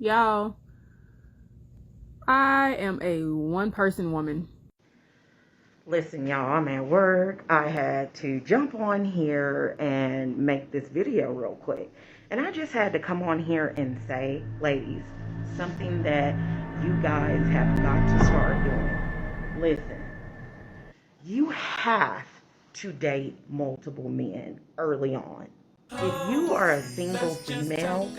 Y'all, I am a one-person woman. Listen, y'all, I'm at work. I had to jump on here and make this video real quick. And I just had to come on here and say, ladies, something that you guys have got to start doing. Listen, you have to date multiple men early on. If you are a single female,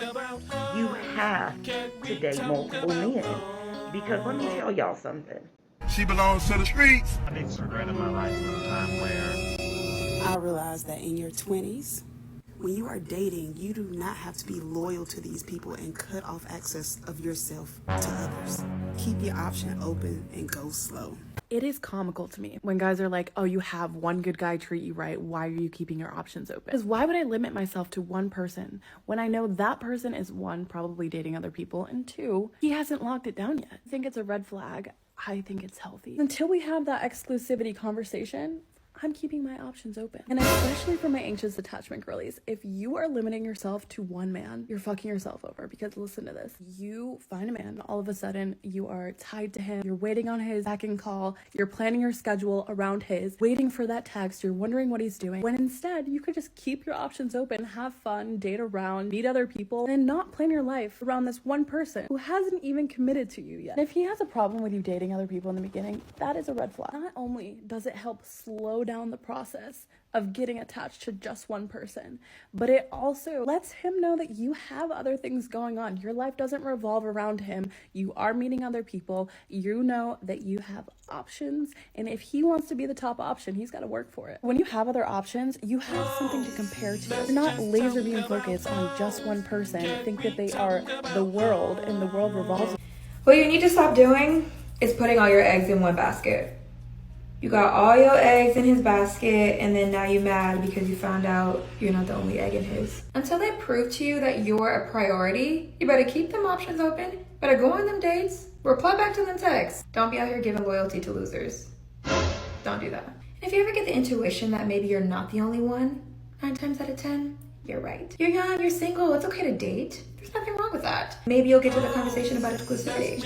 you have to date multiple men. Because let me tell y'all something. She belongs to the streets. I did regret in my life a time where I realized that in your 20s, when you are dating, you do not have to be loyal to these people and cut off access of yourself to others. Keep your option open and go slow. It is comical to me when guys are like, oh, you have one good guy treat you right. Why are you keeping your options open? Because why would I limit myself to one person when I know that person is one, probably dating other people, and two, he hasn't locked it down yet? I think it's a red flag. I think it's healthy. Until we have that exclusivity conversation, I'm keeping my options open. And especially for my anxious attachment girlies, if you are limiting yourself to one man, you're fucking yourself over. Because listen to this, you find a man, all of a sudden you are tied to him, you're waiting on his back and call, you're planning your schedule around his, waiting for that text, you're wondering what he's doing, when instead you could just keep your options open, have fun, date around, meet other people, and not plan your life around this one person who hasn't even committed to you yet. And if he has a problem with you dating other people in the beginning, that is a red flag. Not only does it help slow down the process of getting attached to just one person, but it also lets him know that you have other things going on. Your life doesn't revolve around him. You are meeting other people. You know that you have options, and if he wants to be the top option, he's got to work for it. When you have other options, you have something to compare to. You're not laser beam focused on just one person, think that they are the world and the world revolves. What you need to stop doing is putting all your eggs in one basket. You got all your eggs in his basket, and then now you're mad because you found out you're not the only egg in his. Until they prove to you that you're a priority, you better keep them options open, better go on them dates, reply back to them texts. Don't be out here giving loyalty to losers. Don't do that. And if you ever get the intuition that maybe you're not the only one, 9 times out of 10, you're right. You're young, you're single, it's okay to date. There's nothing wrong with that. Maybe you'll get to the conversation about exclusivity.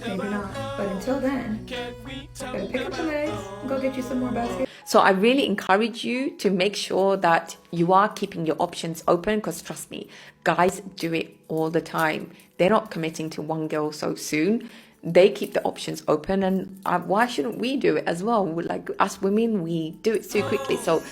Maybe not. But until then, better pick up the legs and go get you some more baskets. So I really encourage you to make sure that you are keeping your options open, because trust me, guys do it all the time. They're not committing to one girl so soon. They keep the options open, and why shouldn't we do it as well? Like us women, we do it so quickly. So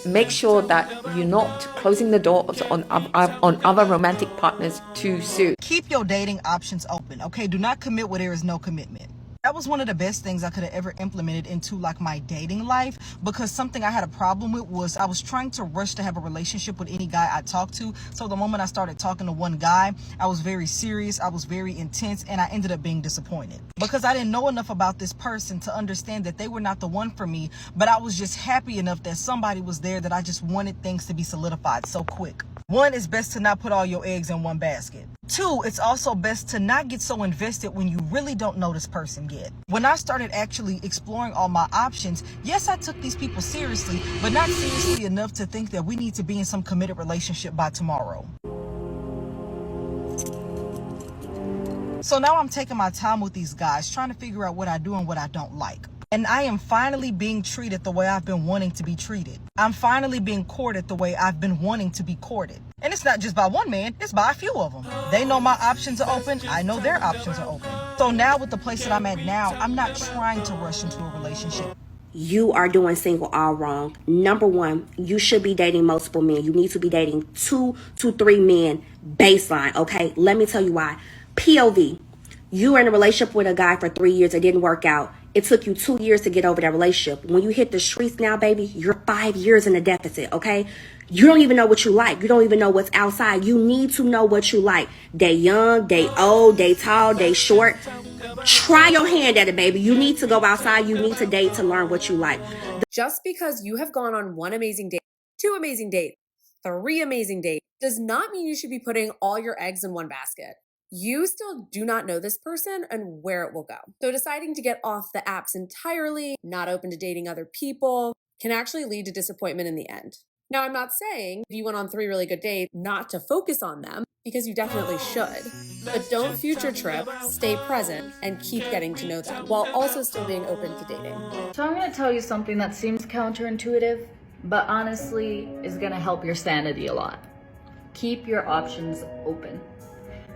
make sure that you're not closing the door on other romantic partners too soon. Keep your dating options open, okay? Do not commit where there is no commitment. That was one of the best things I could have ever implemented into like my dating life, because something I had a problem with was I was trying to rush to have a relationship with any guy I talked to. So the moment I started talking to one guy, I was very serious, I was very intense, and I ended up being disappointed because I didn't know enough about this person to understand that they were not the one for me, but I was just happy enough that somebody was there that I just wanted things to be solidified so quick. One, it's best to not put all your eggs in one basket. Two, it's also best to not get so invested when you really don't know this person yet. When I started actually exploring all my options, yes, I took these people seriously, but not seriously enough to think that we need to be in some committed relationship by tomorrow. So now I'm taking my time with these guys, trying to figure out what I do and what I don't like. And I am finally being treated the way I've been wanting to be treated. I'm finally being courted the way I've been wanting to be courted. And it's not just by one man, it's by a few of them. They know my options are open, I know their options are open. So now with the place that I'm at now, I'm not trying to rush into a relationship. You are doing single all wrong. Number one, you should be dating multiple men. You need to be dating 2 to 3 men baseline, okay? Let me tell you why. POV, you were in a relationship with a guy for 3 years, it didn't work out. It took you 2 years to get over that relationship. When you hit the streets now, baby, you're 5 years in a deficit, okay? You don't even know what you like. You don't even know what's outside. You need to know what you like. They young, they old, they tall, they short. Try your hand at it, baby. You need to go outside. You need to date to learn what you like. Just because you have gone on 1 amazing date, 2 amazing dates, 3 amazing dates, does not mean you should be putting all your eggs in one basket. You still do not know this person and where it will go. So deciding to get off the apps entirely, not open to dating other people, can actually lead to disappointment in the end. Now, I'm not saying if you went on 3 really good dates not to focus on them, because you definitely should. But don't future trip, stay present, and keep getting to know them, while also still being open to dating. So I'm gonna tell you something that seems counterintuitive, but honestly is gonna help your sanity a lot. Keep your options open.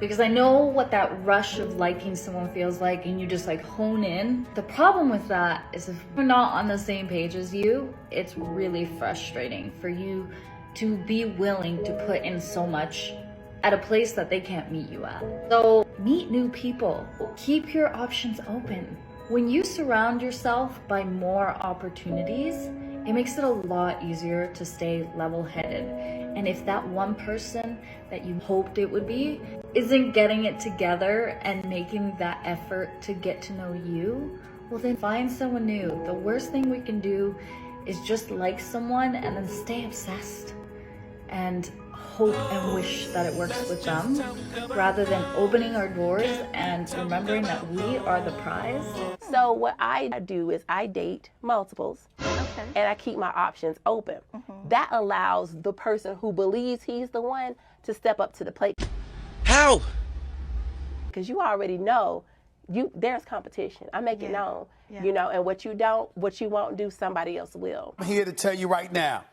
Because I know what that rush of liking someone feels like, and you just like hone in. The problem with that is if we're not on the same page as you, it's really frustrating for you to be willing to put in so much at a place that they can't meet you at. So meet new people. Keep your options open. When you surround yourself by more opportunities, it makes it a lot easier to stay level-headed. And if that one person that you hoped it would be isn't getting it together and making that effort to get to know you, well then find someone new. The worst thing we can do is just like someone and then stay obsessed and hope and wish that it works with them, rather than opening our doors and remembering that we are the prize. So what I do is I date multiples, and I keep my options open. That allows the person who believes he's the one to step up to the plate. How? Because you already know there's competition. I make it known, you know, and what you won't do, somebody else will. I'm here to tell you right now,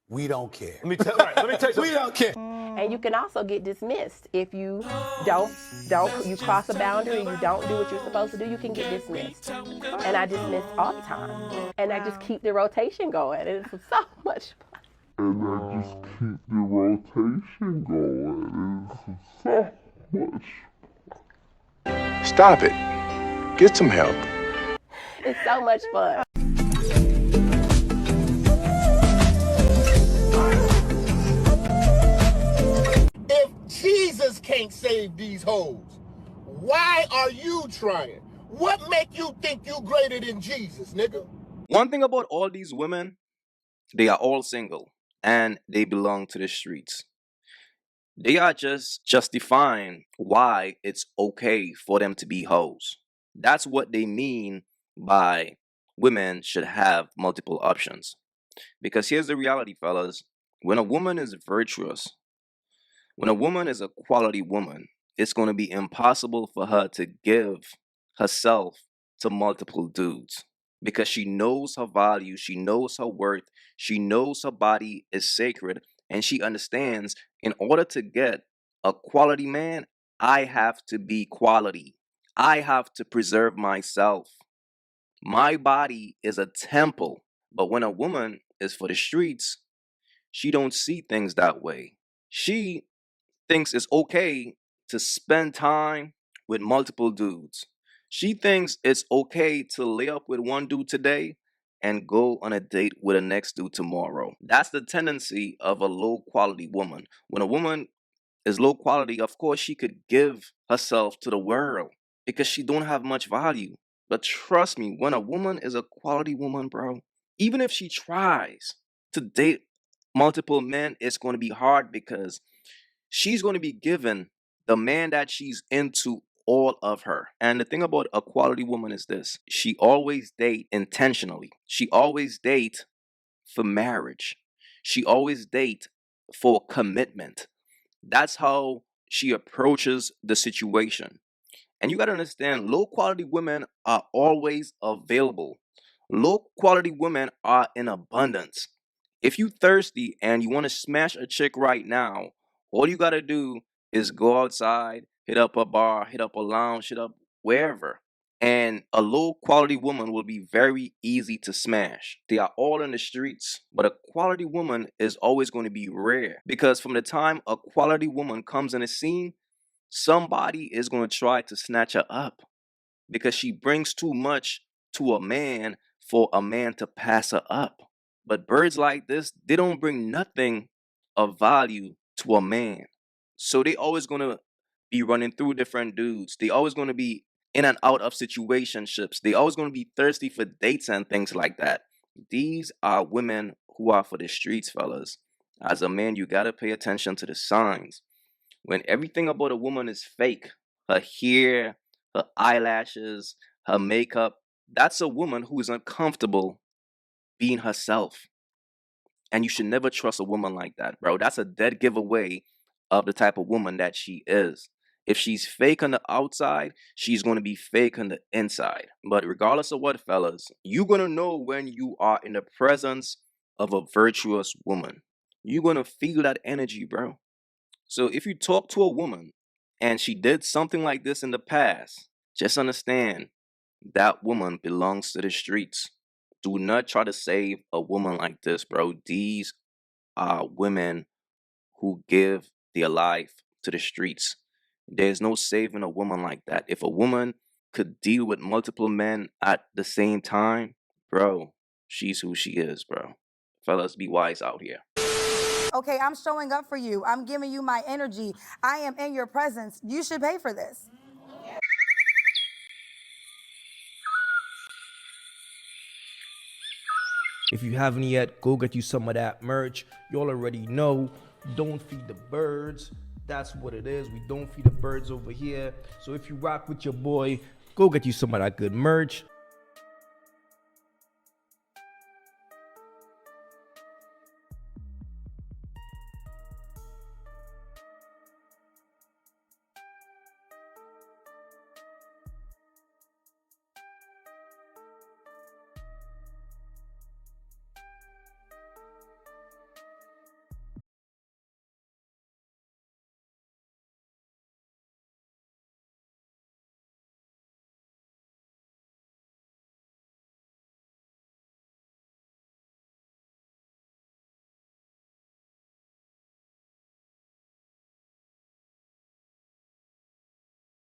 we don't care. Let me tell you something. We don't care. And you can also get dismissed if you you cross a boundary and you don't do what you're supposed to do, you can get dismissed. And I dismiss all the time. And I just keep the rotation going. It's so much fun. And I just keep the rotation going. It's so much. Stop it. Get some help. It's so much fun. If Jesus can't save these hoes, why are you trying? What make you think you greater than Jesus, nigga? One thing about all these women, they are all single and they belong to the streets. They are just justifying why it's okay for them to be hoes. That's what they mean by women should have multiple options. Because here's the reality, fellas. When a woman is virtuous, when a woman is a quality woman, it's going to be impossible for her to give herself to multiple dudes. Because she knows her value, she knows her worth, she knows her body is sacred, and she understands in order to get a quality man, I have to be quality. I have to preserve myself. My body is a temple. But when a woman is for the streets, she don't see things that way. She thinks it's okay to spend time with multiple dudes. She thinks it's okay to lay up with one dude today and go on a date with the next dude tomorrow. That's the tendency of a low quality woman. When a woman is low quality, of course she could give herself to the world because she don't have much value. But trust me, when a woman is a quality woman, bro, even if she tries to date multiple men, it's going to be hard because she's going to be given the man that she's into all of her. And the thing about a quality woman is this: she always date intentionally. She always date for marriage. She always date for commitment. That's how she approaches the situation. And you got to understand, low quality women are always available. Low quality women are in abundance. If you thirsty and you want to smash a chick right now, all you got to do is go outside, hit up a bar, hit up a lounge, hit up wherever. And a low quality woman will be very easy to smash. They are all in the streets, but a quality woman is always going to be rare, because from the time a quality woman comes in a scene, somebody is going to try to snatch her up because she brings too much to a man for a man to pass her up. But birds like this, they don't bring nothing of value to a man. So they always going to be running through different dudes. They always going to be in and out of situationships. They always going to be thirsty for dates and things like that. These are women who are for the streets, fellas. As a man, you got to pay attention to the signs. When everything about a woman is fake, her hair, her eyelashes, her makeup, that's a woman who is uncomfortable being herself. And you should never trust a woman like that, bro. That's a dead giveaway of the type of woman that she is. If she's fake on the outside, she's going to be fake on the inside. But regardless of what, fellas, you're going to know when you are in the presence of a virtuous woman. You're going to feel that energy, bro. So if you talk to a woman and she did something like this in the past, just understand that woman belongs to the streets. Do not try to save a woman like this, bro. These are women who give their life to the streets. There's no saving a woman like that. If a woman could deal with multiple men at the same time, bro, she's who she is, bro. Fellas, be wise out here. Okay, I'm showing up for you. I'm giving you my energy. I am in your presence. You should pay for this. If you haven't yet, go get you some of that merch. You all already know, don't feed the birds. That's what it is. We don't feed the birds over here. So if you rock with your boy, go get you some of that good merch.